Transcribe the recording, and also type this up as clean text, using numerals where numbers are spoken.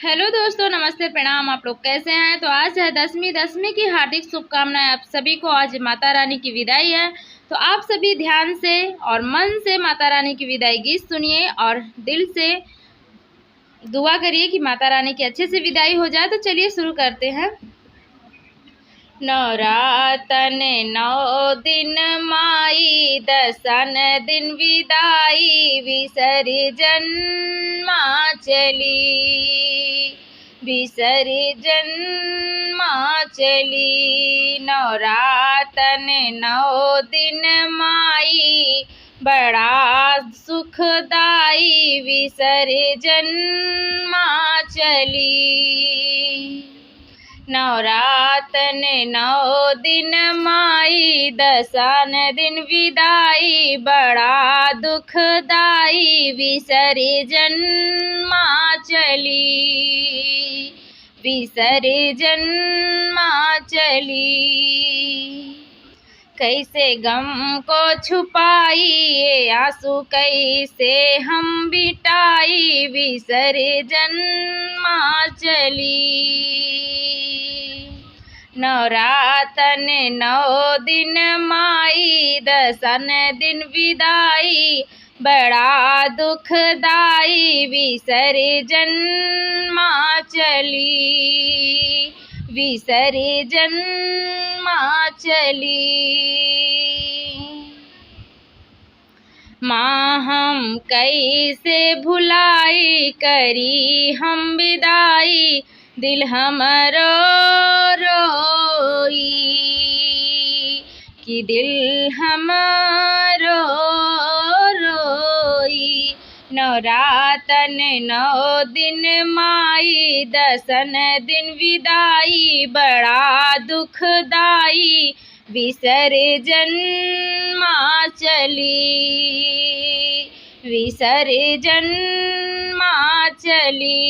Hello दोस्तों, नमस्ते, प्रणाम। आप लोग कैसे हैं? तो आज है दसवीं की हार्दिक शुभकामनाएं आप सभी को। आज माता रानी की विदाई है, तो आप सभी ध्यान से और मन से माता रानी की विदाई गीत सुनिए और दिल से दुआ करिए कि माता रानी की अच्छे से विदाई हो जाए। तो चलिए शुरू करते हैं। नवरातन 9 दिन माई, दसन दिन विदाई, विसर्जन माँ चली, विसर्जन माँ चली। नवरातन 9 दिन माई, बड़ा सुखदाई, विसर्जन माँ चली। नवरातन 9 दिन माई, दसन दिन विदाई, बड़ा दुखदाई, विसर्जन माँ चली, विसर्जन माँ चली। कैसे गम को छुपाई, ये आंसू कैसे हम बिटाई, विसर्जन माँ चली। नवरातन 9 दिन माई, दसन दिन विदाई, बड़ा दुखदाई, विसर्जन माँ चली, विसर्जन माँ चली। माँ हम कैसे भुलाई, करी हम विदाई, दिल हमरो रोई, कि दिल हमरो रोई। नवरातन 9 दिन माई, दसन दिन विदाई, बड़ा दुखदाई, विसर्जन माँ चली, विसर्जन माँ चली।